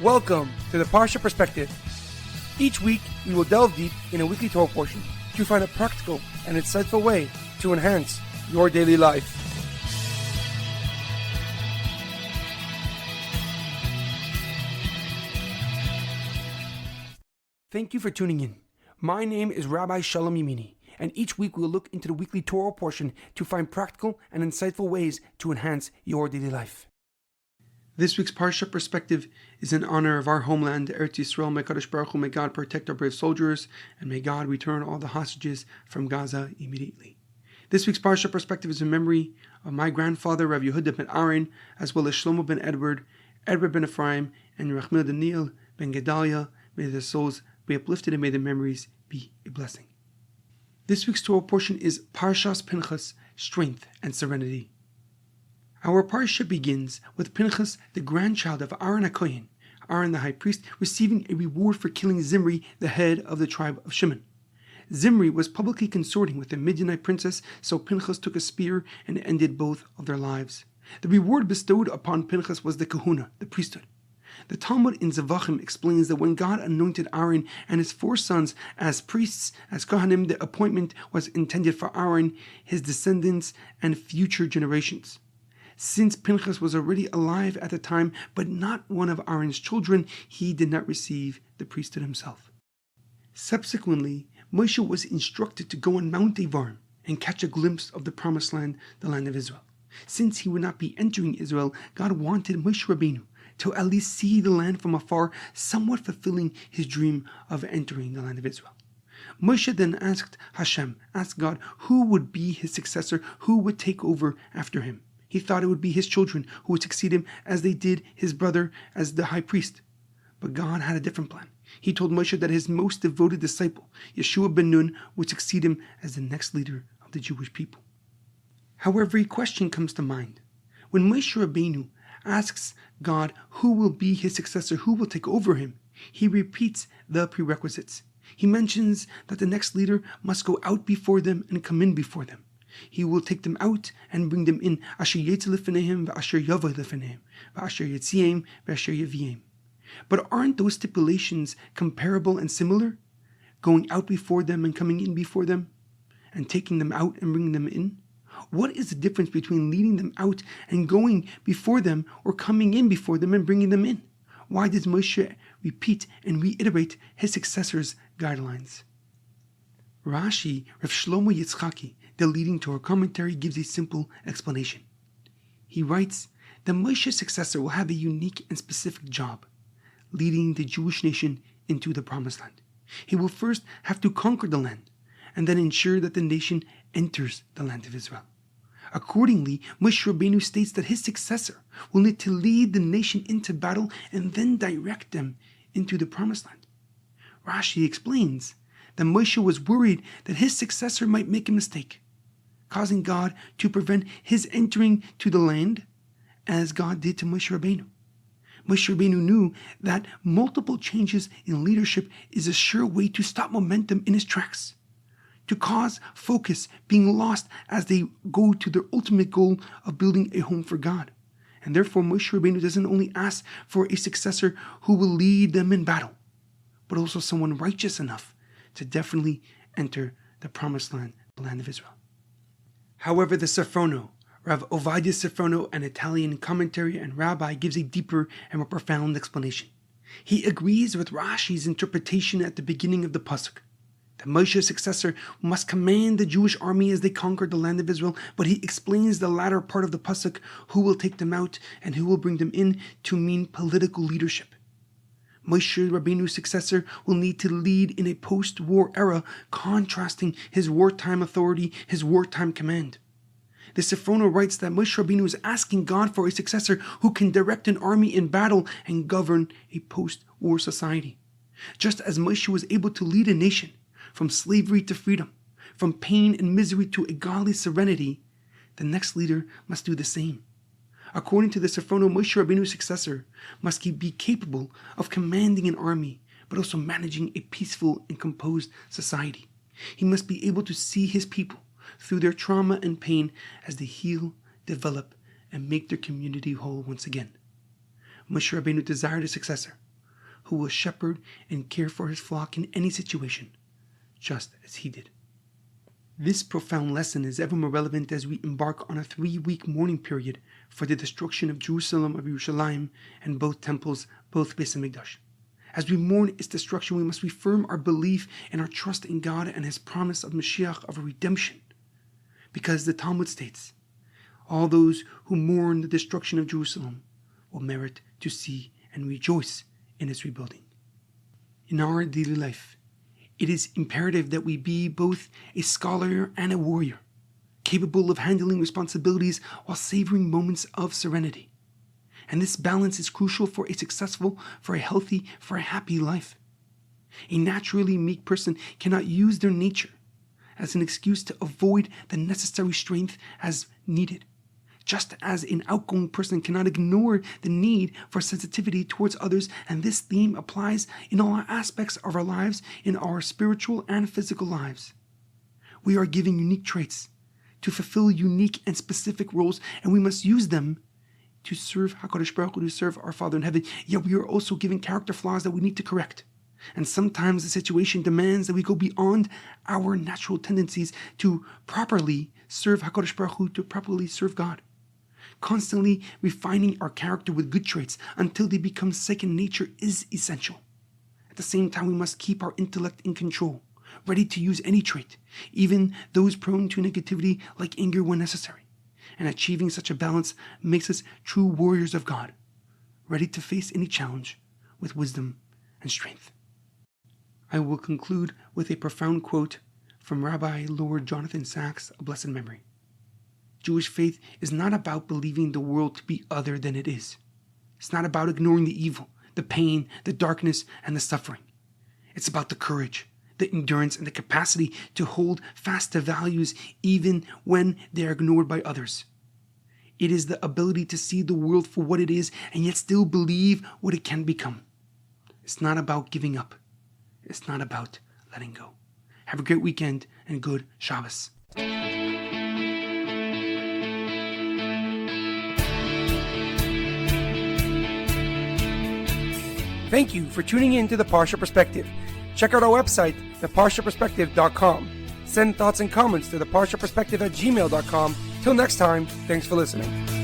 Welcome to the Parsha Perspective. Each week, we will delve deep in a weekly Torah portion to find a practical and insightful way to enhance your daily life. Thank you for tuning in. My name is Rabbi Shalom Yamini, and each week we will look into the weekly Torah portion to find practical and insightful ways to enhance your daily life. This week's Parsha Perspective is in honor of our homeland, Eretz Yisroel May. May God protect our brave soldiers, and may God return all the hostages from Gaza immediately. This week's Parsha Perspective is in memory of my grandfather, Rav Yeudah Ben Aaron, as well as Shlomo Ben Edward, Ben Efraim, and Yirachmiel Daniel Ben Gedalia. May their souls be uplifted and may their memories be a blessing. This week's Torah portion is Parsha Pinchas, Strength and Serenity. Our Parsha begins with Pinchas, the grandchild of Aaron HaKohen, Aaron the high priest, receiving a reward for killing Zimri, the head of the tribe of Shimon. Zimri was publicly consorting with the Midianite princess, so Pinchas took a spear and ended both of their lives. The reward bestowed upon Pinchas was the kahuna, the priesthood. The Talmud in Zavachim explains that when God anointed Aaron and his 4 sons as priests, as Kohanim, the appointment was intended for Aaron, his descendants, and future generations. Since Pinchas was already alive at the time, but not one of Aaron's children, he did not receive the priesthood himself. Subsequently, Moshe was instructed to go on Mount Avarim and catch a glimpse of the promised land, the land of Israel. Since he would not be entering Israel, God wanted Moshe Rabbeinu to at least see the land from afar, somewhat fulfilling his dream of entering the land of Israel. Moshe then asked God, who would be his successor, who would take over after him. He thought it would be his children who would succeed him as they did his brother as the high priest. But God had a different plan. He told Moshe that his most devoted disciple, Yeshua ben Nun, would succeed him as the next leader of the Jewish people. However, a question comes to mind. When Moshe Rabbeinu asks God who will be his successor, who will take over him, he repeats the prerequisites. He mentions that the next leader must go out before them and come in before them. He will take them out and bring them in. Asher yetzi lefnehem v'asher yaveh lefnehem v'asher yetziem v'asher yaviem. But aren't those stipulations comparable and similar? Going out before them and coming in before them, and taking them out and bringing them in? What is the difference between leading them out and going before them, or coming in before them and bringing them in? Why does Moshe repeat and reiterate his successor's guidelines? Rashi, Rav Shlomo Yitzchaki, the leading Torah commentary, gives a simple explanation. He writes that Moshe's successor will have a unique and specific job, leading the Jewish nation into the promised land. He will first have to conquer the land, and then ensure that the nation enters the land of Israel. Accordingly, Moshe Rabbeinu states that his successor will need to lead the nation into battle and then direct them into the promised land. Rashi explains that Moshe was worried that his successor might make a mistake, causing God to prevent his entering to the land, as God did to Moshe Rabbeinu. Moshe Rabbeinu knew that multiple changes in leadership is a sure way to stop momentum in his tracks, to cause focus being lost as they go to their ultimate goal of building a home for God. And therefore Moshe Rabbeinu doesn't only ask for a successor who will lead them in battle, but also someone righteous enough to definitely enter the promised land, the land of Israel. However, the Sifrono, Rav Ovadia Sifrono, an Italian commentary and rabbi, gives a deeper and more profound explanation. He agrees with Rashi's interpretation at the beginning of the pasuk, that Moshe's successor must command the Jewish army as they conquered the land of Israel, but he explains the latter part of the pasuk, who will take them out and who will bring them in, to mean political leadership. Moshe Rabbeinu's successor will need to lead in a post-war era, contrasting his wartime authority, his wartime command. The Sifrono writes that Moshe Rabbeinu is asking God for a successor who can direct an army in battle and govern a post-war society. Just as Moshe was able to lead a nation from slavery to freedom, from pain and misery to a godly serenity, the next leader must do the same. According to the Sifrono, Moshe Rabbeinu's successor must be capable of commanding an army, but also managing a peaceful and composed society. He must be able to see his people through their trauma and pain as they heal, develop, and make their community whole once again. Moshe Rabbeinu desired a successor who will shepherd and care for his flock in any situation, just as he did. This profound lesson is ever more relevant as we embark on a 3-week mourning period for the destruction of Jerusalem, of Yerushalayim, and both temples, both Beis HaMikdash. As we mourn its destruction, we must reaffirm our belief and our trust in God and His promise of Mashiach, of a redemption. Because the Talmud states, all those who mourn the destruction of Jerusalem will merit to see and rejoice in its rebuilding. In our daily life, it is imperative that we be both a scholar and a warrior, capable of handling responsibilities while savoring moments of serenity. And this balance is crucial for a successful, for a healthy, for a happy life. A naturally meek person cannot use their nature as an excuse to avoid the necessary strength as needed, just as an outgoing person cannot ignore the need for sensitivity towards others, and this theme applies in all aspects of our lives, in our spiritual and physical lives. We are given unique traits to fulfill unique and specific roles, and we must use them to serve HaKadosh Baruch Hu, to serve our Father in heaven. Yet we are also given character flaws that we need to correct. And sometimes the situation demands that we go beyond our natural tendencies to properly serve HaKadosh Baruch Hu, to properly serve God. Constantly refining our character with good traits until they become second nature is essential. At the same time, we must keep our intellect in control, ready to use any trait, even those prone to negativity like anger when necessary. And achieving such a balance makes us true warriors of God, ready to face any challenge with wisdom and strength. I will conclude with a profound quote from Rabbi Lord Jonathan Sacks, of blessed memory. Jewish faith is not about believing the world to be other than it is. It's not about ignoring the evil, the pain, the darkness, and the suffering. It's about the courage, the endurance, and the capacity to hold fast to values even when they are ignored by others. It is the ability to see the world for what it is and yet still believe what it can become. It's not about giving up. It's not about letting go. Have a great weekend and good Shabbos. Thank you for tuning in to the Parsha Perspective. Check out our website, theparshaperspective.com. Send thoughts and comments to theparshaperspective@gmail.com. Till next time, thanks for listening.